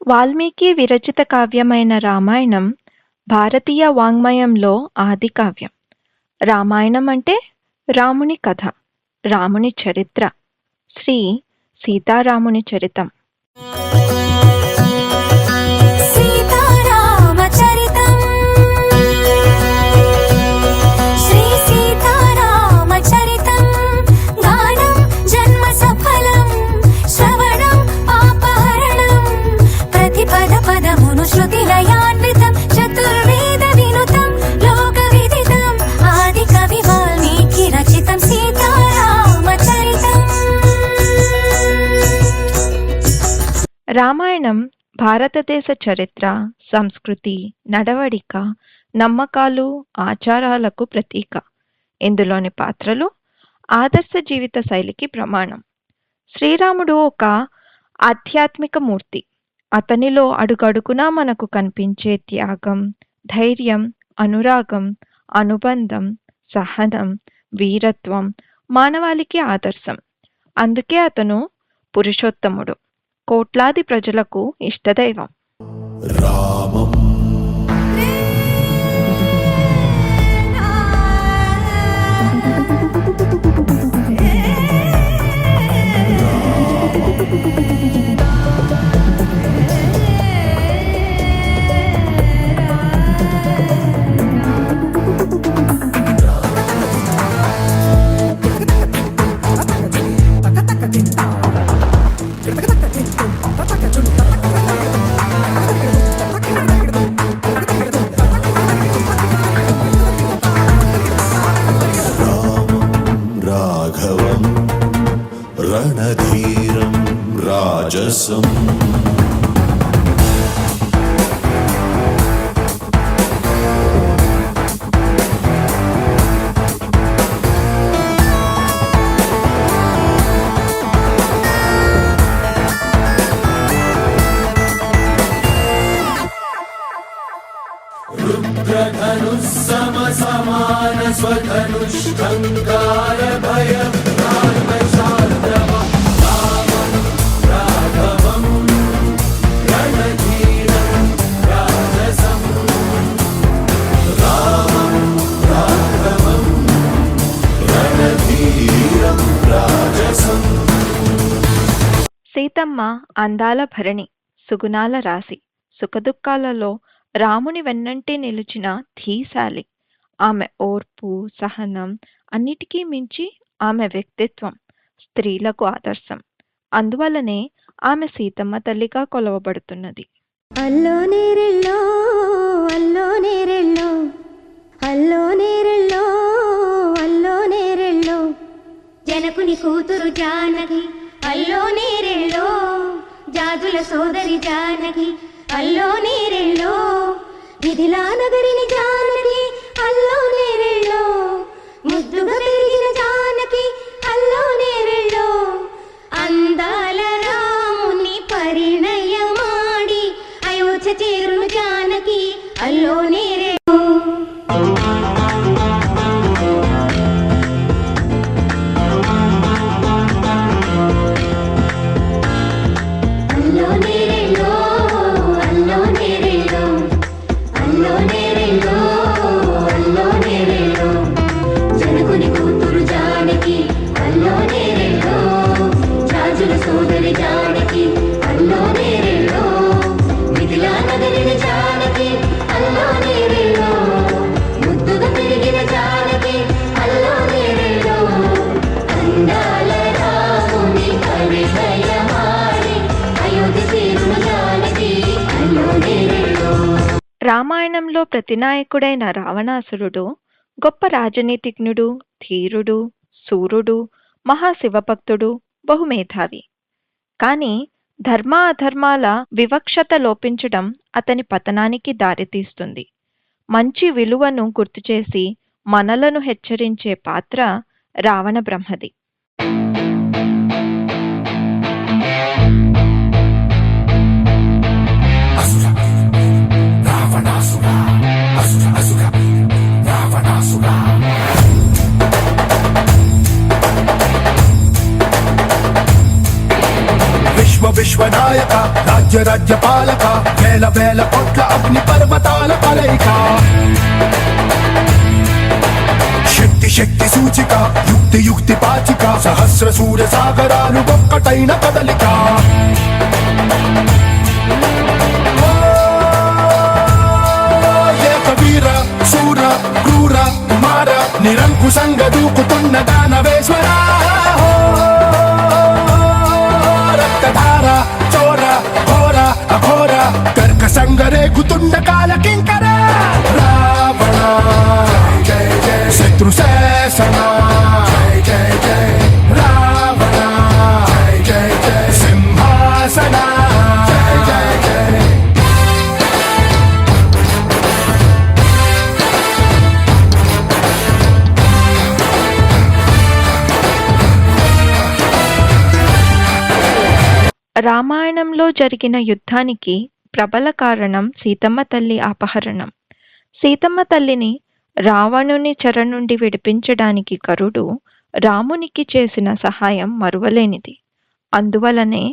వాల్మీకి విరచిత కావ్యమైన రామాయణం భారతీయ వాంగ్మయంలో ఆది కావ్యం. రామాయణం అంటే రాముని కథ, రాముని చరిత్ర, శ్రీ సీతారాముని చరితం. రామాయణం భారతదేశ చరిత్ర, సంస్కృతి, నడవడిక, నమ్మకాలు, ఆచారాలకు ప్రతీక. ఇందులోని పాత్రలు ఆదర్శ జీవిత శైలికి ప్రమాణం. శ్రీరాముడు ఒక ఆధ్యాత్మిక మూర్తి. అతనిలో అడుగడుగునా మనకు కనిపించే త్యాగం, ధైర్యం, అనురాగం, అనుబంధం, సహనం, వీరత్వం మానవాళికి ఆదర్శం. అందుకే అతను పురుషోత్తముడు, కోట్లాది ప్రజలకు ఇష్టదైవం. రామం రణధీరం రాజసం రుద్రధనుస్సమ సమాన స్వధనుష్కంకార భయం సీతమ్మ అందాల భరణి, సుగుణాల రాశి. సుఖదుఖాలలో రాముని వెన్నంటి నిలిచిన ధీశాలి. ఆమె ఓర్పు, సహనం, అన్నిటికీ మించి ఆమె వ్యక్తిత్వం స్త్రీలకు ఆదర్శం. అందువలనే ఆమె సీతమ్మ తల్లిగా కొలవబడుతున్నది. అల్లో నేరెళ్ళో అల్లో నేరెళ్ళో అల్లో నేరెళ్ళో అల్లో నేరెళ్ళో జనకుని కూతురు జానకి అల్లో నేరెళ్ళో జాదుల సోదరి జానకి అల్లో నేరెళ్ళో మిథిలా నగరిని జానకి అల్లో నేరెళ్ళో ముద్దుగా పెరిగిన జానకి అల్లో నేరెళ్ళో అందాల రాముని పరిణయమాడి అయోధ్య చేరును జానకి అల్లో నేరెళ్ళో. రామాయణంలో ప్రతినాయకుడైన రావణాసురుడు గొప్ప రాజనీతిజ్ఞుడు, ధీరుడు, సూర్యుడు, మహాశివభక్తుడు, బహుమేధావి. కానీ ధర్మ అధర్మాల వివక్షత లోపించడం అతని పతనానికి దారితీస్తుంది. మంచి విలువను గుర్తుచేసి మనలను హెచ్చరించే పాత్ర రావణ బ్రహ్మది. విశ్వనాయక రాజ్య రాజ్య పాలక వేల వేల కోట్ల అగ్ని పర్వతాల కలయిక శక్తి శక్తి సూచిక యుక్తి యుక్తి పాచిక సహస్ర సూర్య సాగరాలు ఒక్కటైన కదలిక వీర శూర క్రూర కుమార నిరంకుశంగా దూకుతున్న దానవేశ్వర రక్తధార చోర ఘోర అఘోర కర్కశంగ రేగుతుండ కాల కింకర రావణ జయ జయ శత్రు శాసన జయ జయ జయ రావణ జయ జయ జయ సింహాసన జయ జయ జయ రామాయణంలో జరిగిన యుద్ధానికి ప్రబల కారణం సీతమ్మ తల్లి అపహరణం. సీతమ్మ తల్లిని రావణుని చెర నుండి విడిపించడానికి కరుడు రామునికి చేసిన సహాయం మరువలేనిది. అందువలనే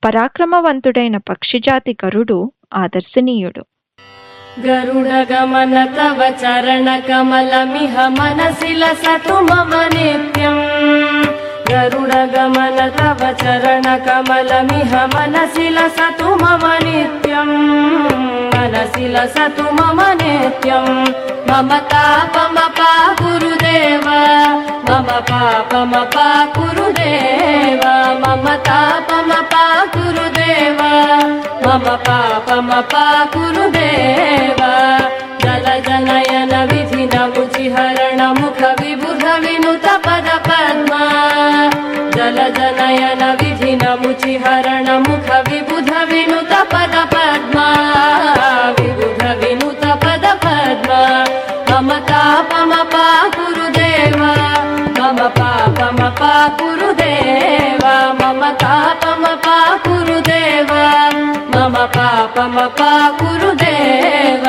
పరాక్రమవంతుడైన పక్షిజాతి గరుడు ఆదర్శనీయుడు. గరుడ గమన తవ చరణ కమలమిహ మనసి లసతు మమ నిత్యం. గరుడ గమన తవ చరణ కమలమిహ మనసి లసతు మమ నిత్యం. మనసి లసతు మమ నిత్యం. మమ తాపమపా గురుదేవ మమ పాపమపా గురుదేవ. మమ తాపమపా గురుదేవ మమ పాపమపా గురుదేవ. జల జనయన విధి నముచిహరణ ముఖ విబుధ వినుత పద పద్మ. జల జనయన విధి నముచిహరణ ముఖ విబుధ వినుత పద పద్మ. విబుధ వినుత పద పద్మ. మమ తాపమపా గురుదేవ మమ పాపమపా గురుదేవ. మమ తాపమపా గురుదేవ మమ పాపమపా గురుదేవ.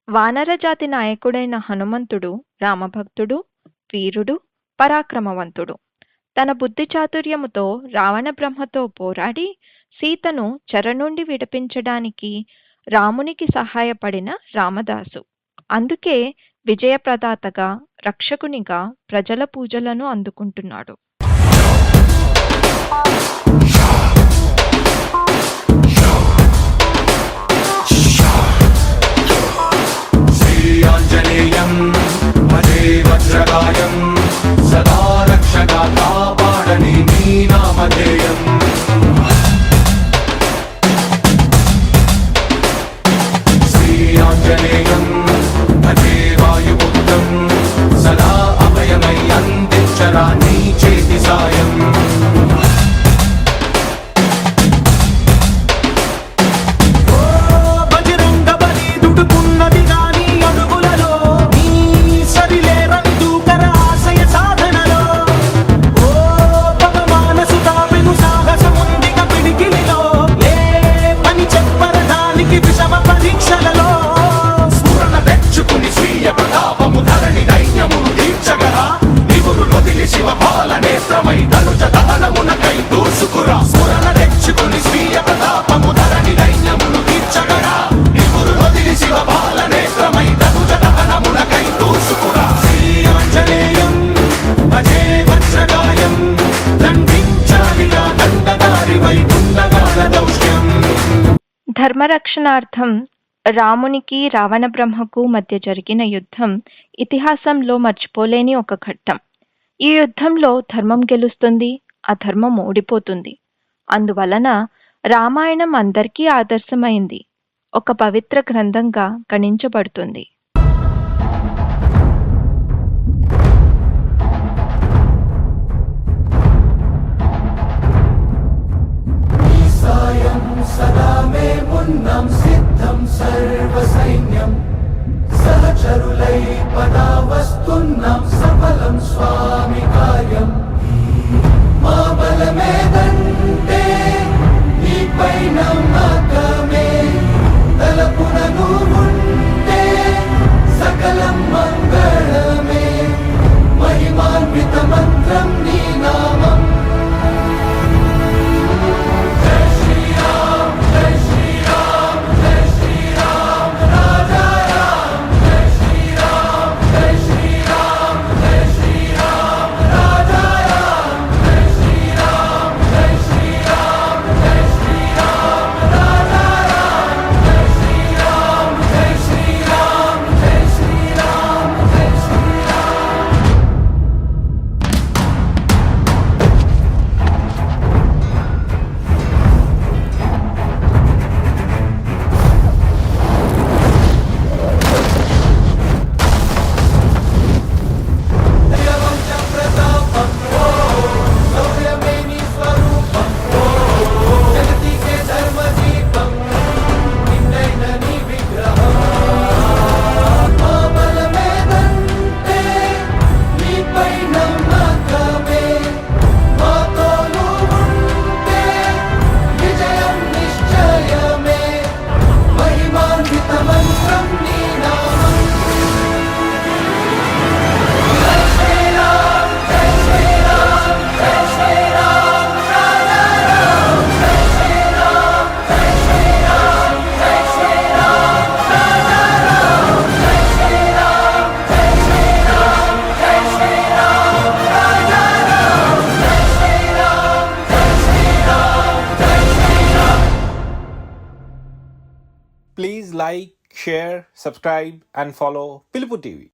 వానరజాతి నాయకుడైన హనుమంతుడు రామభక్తుడు, వీరుడు, పరాక్రమవంతుడు. తన బుద్ధి చాతుర్యముతో రావణ బ్రహ్మతో పోరాడి సీతను చెర నుండి విడిపించడానికి రామునికి సహాయపడిన రామదాసు. అందుకే విజయప్రదాతగా, రక్షకునిగా ప్రజల పూజలను అందుకుంటున్నాడు. శ్రీయాంజనేయం భజే వజ్రగాయం సదా రక్షగా కాపాడని నీ నామధేయం. శ్రీయాంజనేయం భజే వాయుపుత్రం సదా అభయమై అందించరా నీ చేతి సాయం. ధర్మరక్షణార్థం రామునికి రావణ బ్రహ్మకు మధ్య జరిగిన యుద్ధం ఇతిహాసంలో మర్చిపోలేని ఒక ఘట్టం. ఈ యుద్ధంలో ధర్మం గెలుస్తుంది, అధర్మం ఓడిపోతుంది. అందువలన రామాయణం అందరికీ ఆదర్శమైంది, ఒక పవిత్ర గ్రంథంగా గణించబడుతుంది. సదా మే మున్నం సిద్ధం సర్వ సైన్యం సహచరులై పదా వస్తున్నం సఫలం స్వామి కార్యం. మా బలమేదంటే నీపై నమ్మకమే తలపునను ఉంటే like, share, subscribe, and follow Pilupu TV.